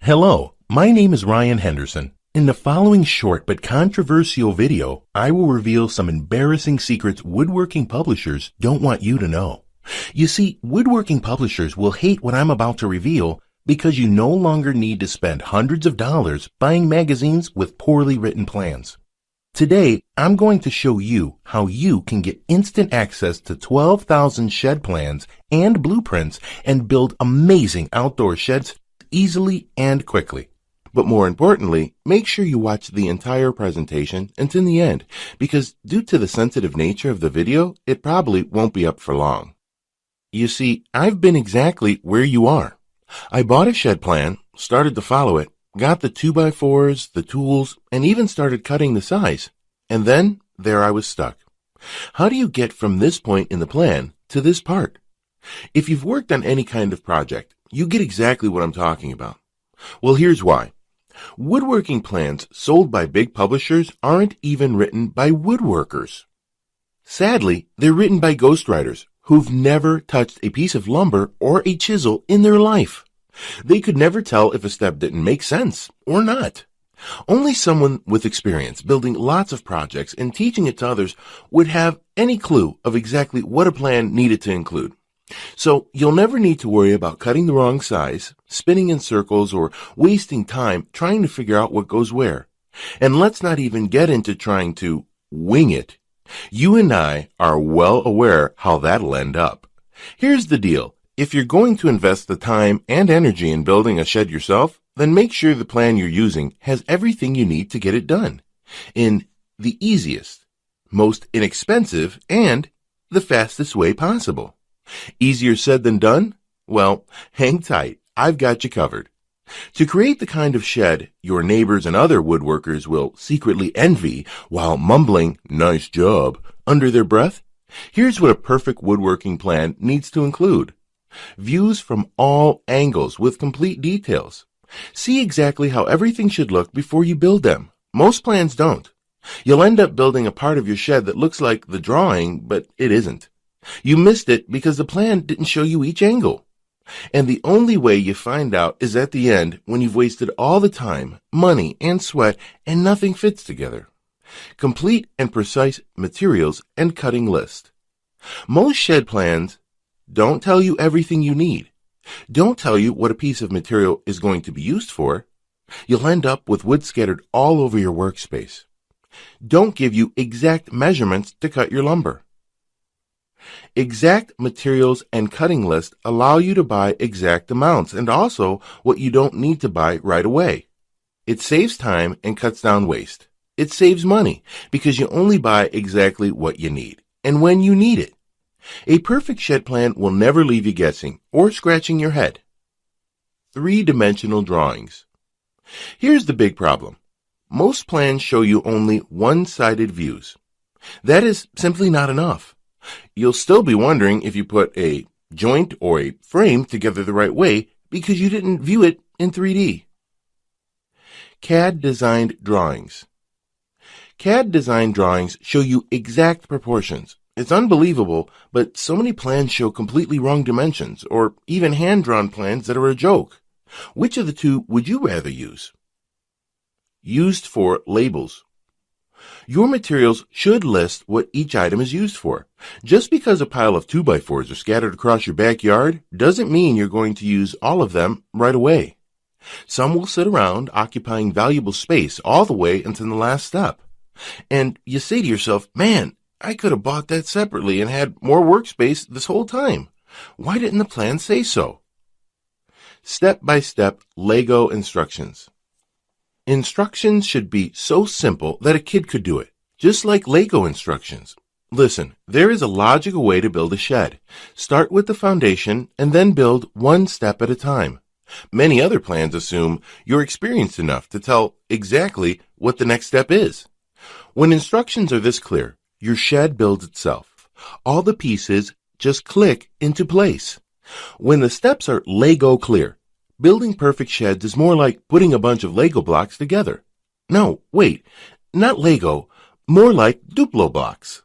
Hello, my name is Ryan Henderson. In the following short but controversial video, I will reveal some embarrassing secrets woodworking publishers don't want you to know. You see, woodworking publishers will hate what I'm about to reveal because you no longer need to spend hundreds of dollars buying magazines with poorly written plans. Today, I'm going to show you how you can get instant access to 12,000 shed plans and blueprints and build amazing outdoor sheds easily and quickly. But more importantly, make sure you watch the entire presentation until the end, because due to the sensitive nature of the video, it probably won't be up for long. You see, I've been exactly where you are. I bought a shed plan, started to follow it, got the 2x4s, the tools, and even started cutting the size. And then, there I was stuck. How do you get from this point in the plan to this part? If you've worked on any kind of project, you get exactly what I'm talking about. Well, here's why. Woodworking plans sold by big publishers aren't even written by woodworkers. Sadly, they're written by ghostwriters who've never touched a piece of lumber or a chisel in their life. They could never tell if a step didn't make sense or not. Only someone with experience building lots of projects and teaching it to others would have any clue of exactly what a plan needed to include. So you'll never need to worry about cutting the wrong size, spinning in circles, or wasting time trying to figure out what goes where. And let's not even get into trying to wing it. You and I are well aware how that'll end up. Here's the deal. If you're going to invest the time and energy in building a shed yourself, then make sure the plan you're using has everything you need to get it done in the easiest, most inexpensive, and the fastest way possible. Easier said than done? Well, hang tight. I've got you covered. To create the kind of shed your neighbors and other woodworkers will secretly envy while mumbling, "Nice job," under their breath, here's what a perfect woodworking plan needs to include. Views from all angles with complete details. See exactly how everything should look before you build them. Most plans don't. You'll end up building a part of your shed that looks like the drawing, but it isn't. You missed it because the plan didn't show you each angle. And the only way you find out is at the end, when you've wasted all the time, money, and sweat, and nothing fits together. Complete and precise materials and cutting list. Most shed plans don't tell you everything you need. Don't tell you what a piece of material is going to be used for. You'll end up with wood scattered all over your workspace. Don't give you exact measurements to cut your lumber. Exact materials and cutting list allow you to buy exact amounts and also what you don't need to buy right away. It saves time and cuts down waste. It saves money because you only buy exactly what you need and when you need it. A perfect shed plan will never leave you guessing or scratching your head. 3-dimensional drawings. Here's the big problem. Most plans show you only one-sided views. That is simply not enough. You'll still be wondering if you put a joint or a frame together the right way because you didn't view it in 3D. CAD-designed drawings. CAD-designed drawings show you exact proportions. It's unbelievable, but so many plans show completely wrong dimensions, or even hand-drawn plans that are a joke. Which of the two would you rather use? Used for labels. Your materials should list what each item is used for. Just because a pile of 2x4s are scattered across your backyard doesn't mean you're going to use all of them right away. Some will sit around occupying valuable space all the way until the last step. And you say to yourself, man, I could have bought that separately and had more workspace this whole time. Why didn't the plan say so? Step-by-step Lego instructions. Instructions should be so simple that a kid could do it, just like Lego instructions. Listen, there is a logical way to build a shed. Start with the foundation and then build one step at a time. Many other plans assume you're experienced enough to tell exactly what the next step is. When instructions are this clear, your shed builds itself. All the pieces just click into place. When the steps are Lego clear, building perfect sheds is more like putting a bunch of Lego blocks together. No, wait, not Lego, more like Duplo blocks.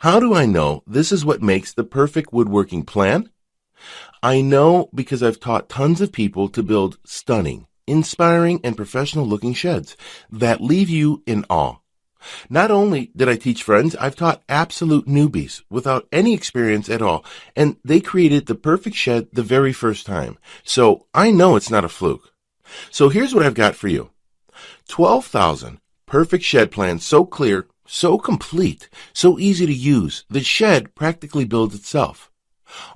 How do I know this is what makes the perfect woodworking plan? I know because I've taught tons of people to build stunning, inspiring, and professional-looking sheds that leave you in awe. Not only did I teach friends, I've taught absolute newbies without any experience at all, and they created the perfect shed the very first time. So I know it's not a fluke. So here's what I've got for you. 12,000 perfect shed plans, so clear, so complete, so easy to use, the shed practically builds itself.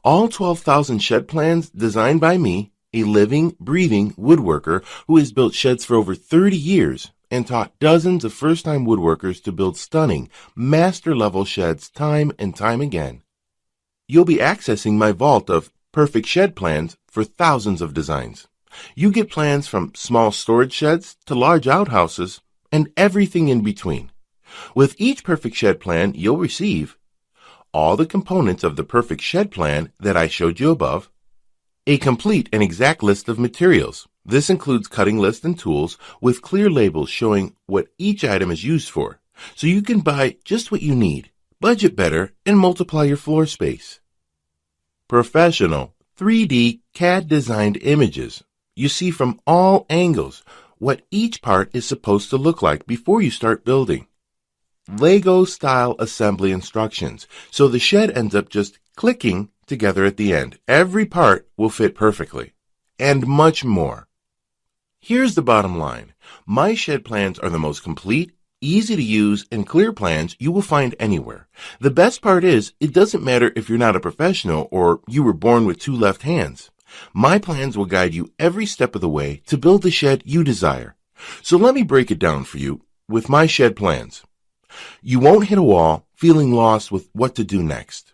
All 12,000 shed plans designed by me, a living, breathing woodworker who has built sheds for over 30 years and taught dozens of first-time woodworkers to build stunning, master-level sheds time and time again. You'll be accessing my vault of perfect shed plans for thousands of designs. You get plans from small storage sheds to large outhouses and everything in between. With each perfect shed plan, you'll receive all the components of the perfect shed plan that I showed you above, a complete and exact list of materials. This includes cutting lists and tools with clear labels showing what each item is used for, so you can buy just what you need, budget better, and multiply your floor space. Professional 3D CAD-designed images. You see from all angles what each part is supposed to look like before you start building. Lego-style assembly instructions, so the shed ends up just clicking together at the end. Every part will fit perfectly, and much more. Here's the bottom line. My shed plans are the most complete, easy to use, and clear plans you will find anywhere. The best part is, it doesn't matter if you're not a professional or you were born with two left hands. My plans will guide you every step of the way to build the shed you desire. So let me break it down for you with my shed plans. You won't hit a wall feeling lost with what to do next.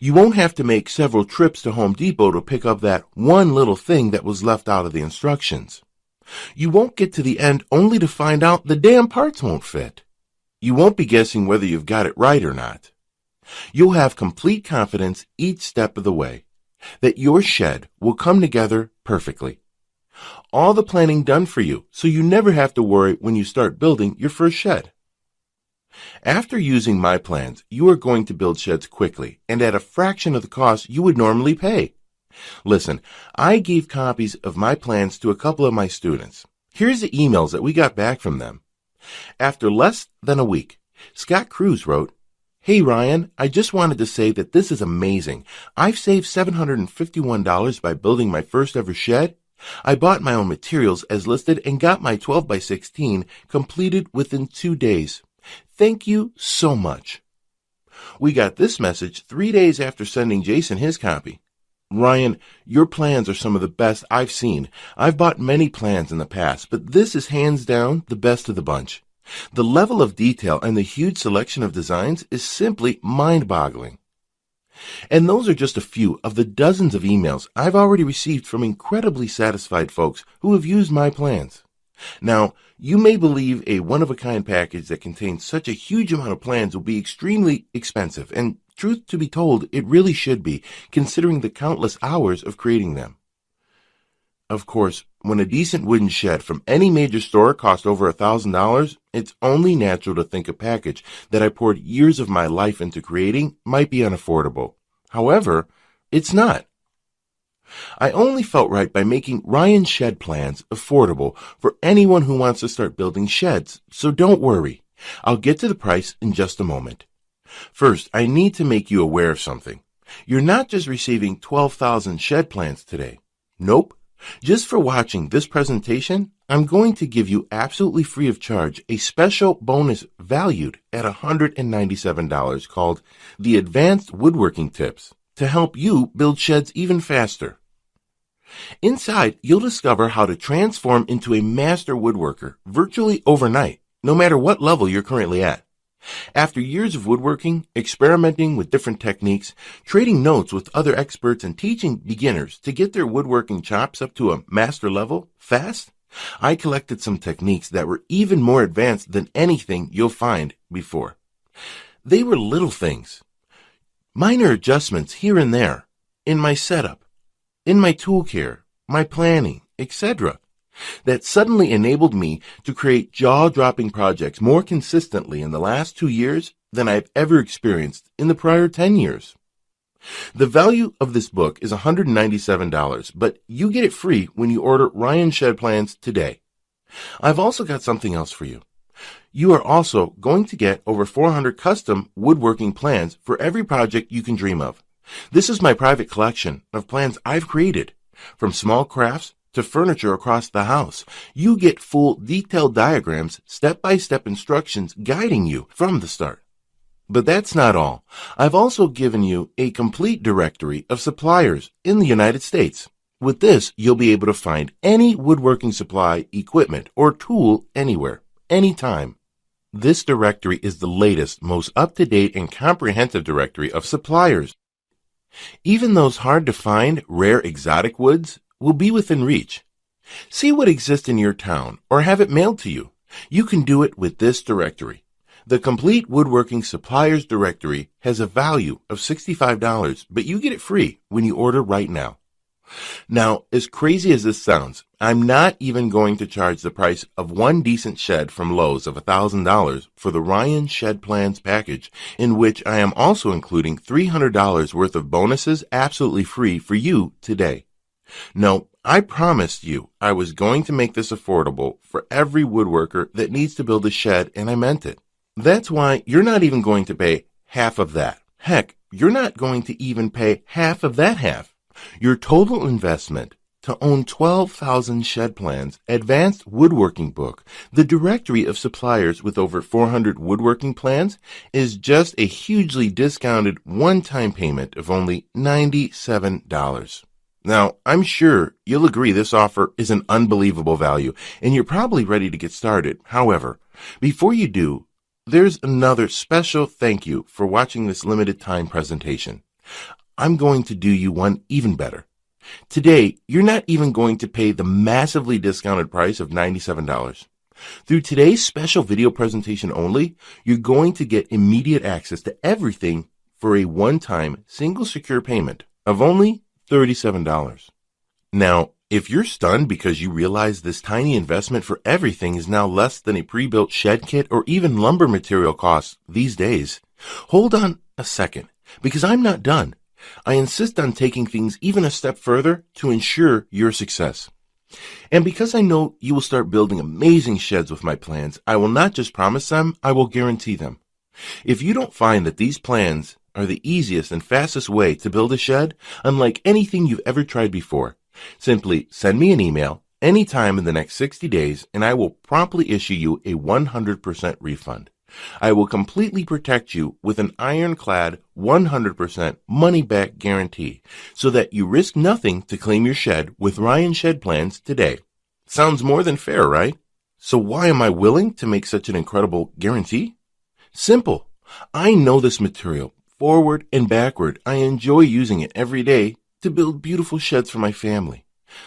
You won't have to make several trips to Home Depot to pick up that one little thing that was left out of the instructions. You won't get to the end only to find out the damn parts won't fit. You won't be guessing whether you've got it right or not. You'll have complete confidence each step of the way that your shed will come together perfectly. All the planning done for you, so you never have to worry when you start building your first shed. After using my plans, you are going to build sheds quickly and at a fraction of the cost you would normally pay. Listen, I gave copies of my plans to a couple of my students. Here's the emails that we got back from them. After less than a week, Scott Cruz wrote, "Hey Ryan, I just wanted to say that this is amazing. I've saved $751 by building my first ever shed. I bought my own materials as listed and got my 12 by 16 completed within 2 days. Thank you so much." We got this message 3 days after sending Jason his copy. "Ryan, your plans are some of the best I've seen. I've bought many plans in the past, but this is hands down the best of the bunch. The level of detail and the huge selection of designs is simply mind-boggling." And those are just a few of the dozens of emails I've already received from incredibly satisfied folks who have used my plans. Now, you may believe a one-of-a-kind package that contains such a huge amount of plans will be extremely expensive, and truth to be told, it really should be, considering the countless hours of creating them. Of course, when a decent wooden shed from any major store costs over $1,000, it's only natural to think a package that I poured years of my life into creating might be unaffordable. However, it's not. I only felt right by making Ryan's shed plans affordable for anyone who wants to start building sheds, so don't worry. I'll get to the price in just a moment. First, I need to make you aware of something. You're not just receiving 12,000 shed plans today. Nope. Just for watching this presentation, I'm going to give you absolutely free of charge a special bonus valued at $197 called the Advanced Woodworking Tips to help you build sheds even faster. Inside, you'll discover how to transform into a master woodworker virtually overnight, no matter what level you're currently at. After years of woodworking, experimenting with different techniques, trading notes with other experts, and teaching beginners to get their woodworking chops up to a master level fast, I collected some techniques that were even more advanced than anything you'll find before. They were little things, minor adjustments here and there, in my setup, in my tool care, my planning, etc., that suddenly enabled me to create jaw-dropping projects more consistently in the last 2 years than I've ever experienced in the prior 10 years. The value of this book is $197, but you get it free when you order Ryan Shed Plans today. I've also got something else for you. You are also going to get over 400 custom woodworking plans for every project you can dream of. This is my private collection of plans I've created. From small crafts to furniture across the house, you get full detailed diagrams, step-by-step instructions guiding you from the start. But that's not all. I've also given you a complete directory of suppliers in the United States. With this, you'll be able to find any woodworking supply, equipment, or tool anywhere, anytime. This directory is the latest, most up-to-date, and comprehensive directory of suppliers. Even those hard-to-find, rare exotic woods will be within reach. See what exists in your town or have it mailed to you. You can do it with this directory. The Complete Woodworking Suppliers Directory has a value of $65, but you get it free when you order right now. Now, as crazy as this sounds, I'm not even going to charge the price of one decent shed from Lowe's of $1,000 for the Ryan Shed Plans package, in which I am also including $300 worth of bonuses absolutely free for you today. No, I promised you I was going to make this affordable for every woodworker that needs to build a shed, and I meant it. That's why you're not even going to pay half of that. Heck, you're not going to even pay half of that half. Your total investment to own 12,000 shed plans, advanced woodworking book, the directory of suppliers with over 400 woodworking plans, is just a hugely discounted one-time payment of only $97. Now, I'm sure you'll agree this offer is an unbelievable value, and you're probably ready to get started. However, before you do, there's another special thank you for watching this limited time presentation. I'm going to do you one even better. Today, you're not even going to pay the massively discounted price of $97. Through today's special video presentation only, you're going to get immediate access to everything for a one-time single secure payment of only $37. Now, if you're stunned because you realize this tiny investment for everything is now less than a pre-built shed kit or even lumber material costs these days, hold on a second, because I'm not done. I insist on taking things even a step further to ensure your success. And because I know you will start building amazing sheds with my plans, I will not just promise them, I will guarantee them. If you don't find that these plans are the easiest and fastest way to build a shed, unlike anything you've ever tried before, simply send me an email anytime in the next 60 days and I will promptly issue you a 100% refund. I will completely protect you with an ironclad 100% money-back guarantee so that you risk nothing to claim your shed with Ryan Shed Plans today. Sounds more than fair, right? So why am I willing to make such an incredible guarantee? Simple. I know this material forward and backward. I enjoy using it every day to build beautiful sheds for my family.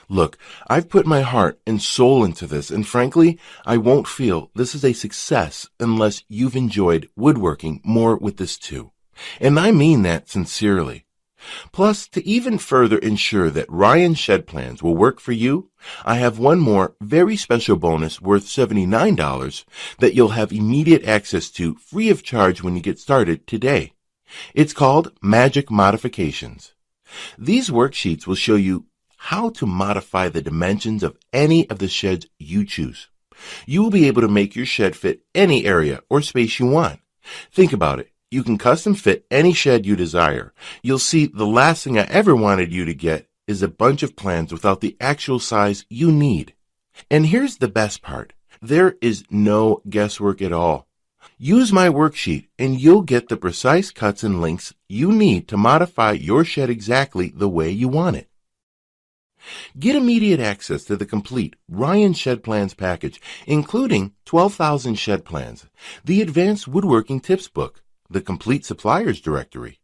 Look, I've put my heart and soul into this, and frankly, I won't feel this is a success unless you've enjoyed woodworking more with this too. And I mean that sincerely. Plus, to even further ensure that Ryan Shed Plans will work for you, I have one more very special bonus worth $79 that you'll have immediate access to free of charge when you get started today. It's called Magic Modifications. These worksheets will show you how to modify the dimensions of any of the sheds you choose. You will be able to make your shed fit any area or space you want. Think about it. You can custom fit any shed you desire. You'll see the last thing I ever wanted you to get is a bunch of plans without the actual size you need. And here's the best part. There is no guesswork at all. Use my worksheet and you'll get the precise cuts and lengths you need to modify your shed exactly the way you want it. Get immediate access to the complete Ryan Shed Plans package, including 12,000 shed plans, the Advanced Woodworking Tips book, the Complete Suppliers Directory,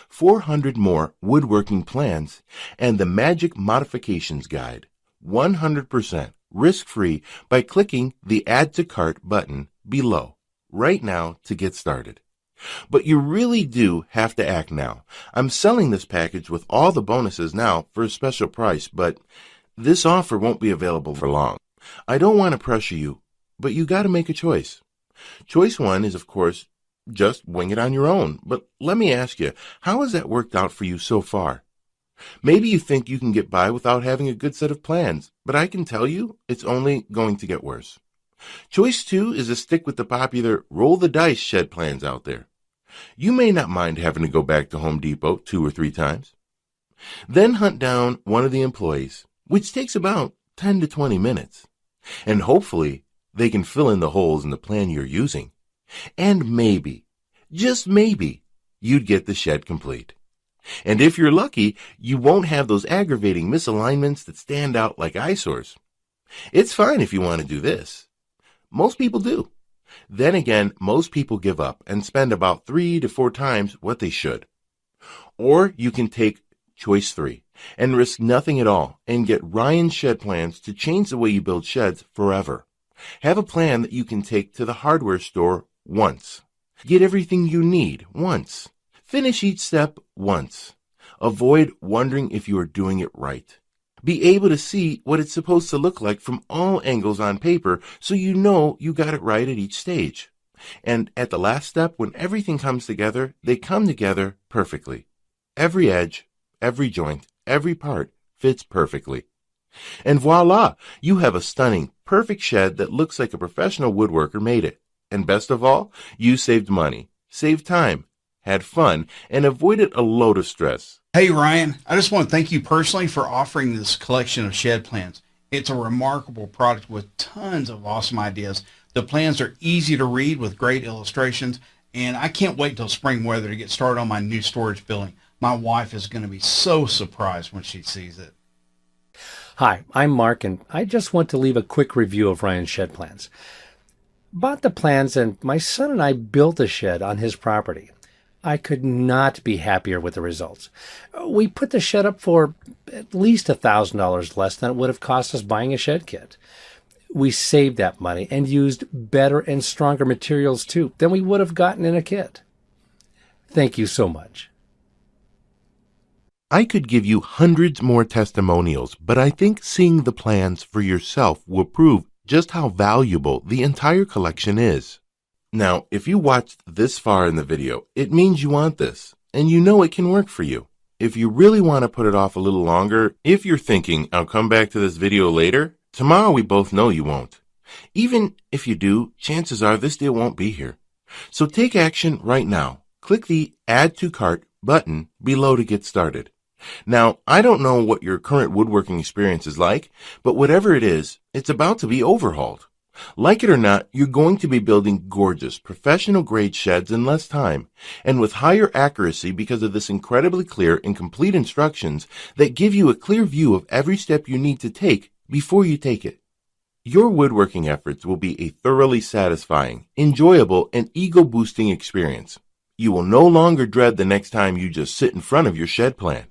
400 more woodworking plans, and the Magic Modifications Guide, 100% risk-free by clicking the Add to Cart button below right now to get started. But you really do have to act now. I'm selling this package with all the bonuses now for a special price, but this offer won't be available for long. I don't want to pressure you, but you got to make a choice. Choice one is, of course, just wing it on your own. But let me ask you, how has that worked out for you so far? Maybe you think you can get by without having a good set of plans, but I can tell you it's only going to get worse. Choice 2 is to stick with the popular roll the dice shed plans out there. You may not mind having to go back to Home Depot 2 or 3 times. Then hunt down one of the employees, which takes about 10 to 20 minutes. And hopefully they can fill in the holes in the plan you're using. And maybe, just maybe, you'd get the shed complete. And if you're lucky, you won't have those aggravating misalignments that stand out like eyesores. It's fine if you want to do this. Most people do. Then again, most people give up and spend about 3 to 4 times what they should. Or you can take choice 3 and risk nothing at all and get Ryan's shed plans to change the way you build sheds forever. Have a plan that you can take to the hardware store once. Get everything you need once. Finish each step once. Avoid wondering if you are doing it right. Be able to see what it's supposed to look like from all angles on paper so you know you got it right at each stage. And at the last step, when everything comes together, they come together perfectly. Every edge, every joint, every part fits perfectly. And voila, you have a stunning, perfect shed that looks like a professional woodworker made it. And best of all, you saved money, saved time, had fun, and avoided a load of stress. Hey Ryan, I just want to thank you personally for offering this collection of shed plans. It's a remarkable product with tons of awesome ideas. The plans are easy to read with great illustrations, and I can't wait till spring weather to get started on my new storage building. My wife is going to be so surprised when she sees it. Hi, I'm Mark, and I just want to leave a quick review of Ryan's shed plans. Bought the plans, and my son and I built a shed on his property. I could not be happier with the results. We put the shed up for at least $1,000 less than it would have cost us buying a shed kit. We saved that money and used better and stronger materials too than we would have gotten in a kit. Thank you so much. I could give you hundreds more testimonials, but I think seeing the plans for yourself will prove just how valuable the entire collection is. Now, if you watched this far in the video, it means you want this, and you know it can work for you. If you really want to put it off a little longer, if you're thinking, I'll come back to this video later, tomorrow we both know you won't. Even if you do, chances are this deal won't be here. So take action right now. Click the Add to Cart button below to get started. Now, I don't know what your current woodworking experience is like, but whatever it is, it's about to be overhauled. Like it or not, you're going to be building gorgeous, professional-grade sheds in less time, and with higher accuracy because of this incredibly clear and complete instructions that give you a clear view of every step you need to take before you take it. Your woodworking efforts will be a thoroughly satisfying, enjoyable, and ego-boosting experience. You will no longer dread the next time you just sit in front of your shed plan.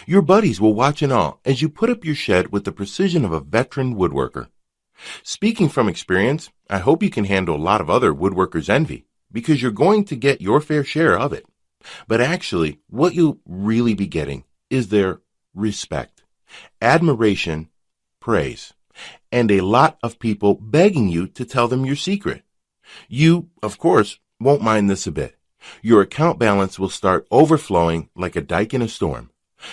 Your buddies will watch in awe as you put up your shed with the precision of a veteran woodworker. Speaking from experience, I hope you can handle a lot of other woodworkers' envy, because you're going to get your fair share of it. But actually, what you'll really be getting is their respect, admiration, praise, and a lot of people begging you to tell them your secret. You, of course, won't mind this a bit. Your account balance will start overflowing like a dike in a storm.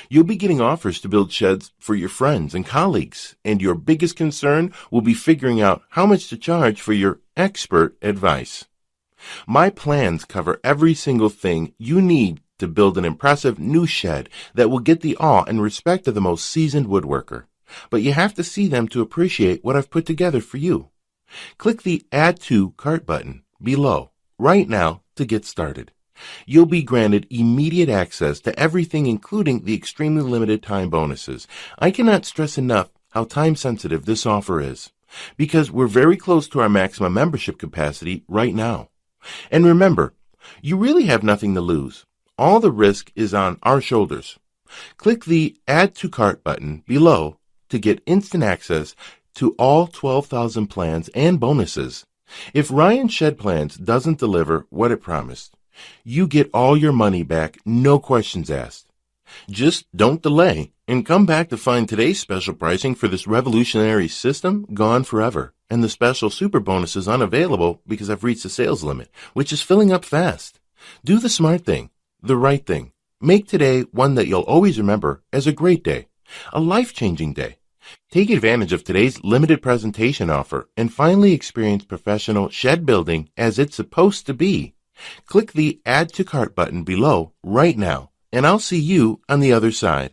You'll be getting offers to build sheds for your friends and colleagues, and your biggest concern will be figuring out how much to charge for your expert advice. My plans cover every single thing you need to build an impressive new shed that will get the awe and respect of the most seasoned woodworker. But you have to see them to appreciate what I've put together for you. Click the Add to Cart button below right now to get started. You'll be granted immediate access to everything, including the extremely limited time bonuses. I cannot stress enough how time-sensitive this offer is, because we're very close to our maximum membership capacity right now. And remember, you really have nothing to lose. All the risk is on our shoulders. Click the Add to Cart button below to get instant access to all 12,000 plans and bonuses. If Ryan Shed Plans doesn't deliver what it promised, you get all your money back, no questions asked. Just don't delay and come back to find today's special pricing for this revolutionary system gone forever. and the special super bonus is unavailable because I've reached the sales limit, which is filling up fast. Do the smart thing, the right thing. Make today one that you'll always remember as a great day, a life-changing day. Take advantage of today's limited presentation offer and finally experience professional shed building as it's supposed to be. Click the Add to Cart button below right now, and I'll see you on the other side.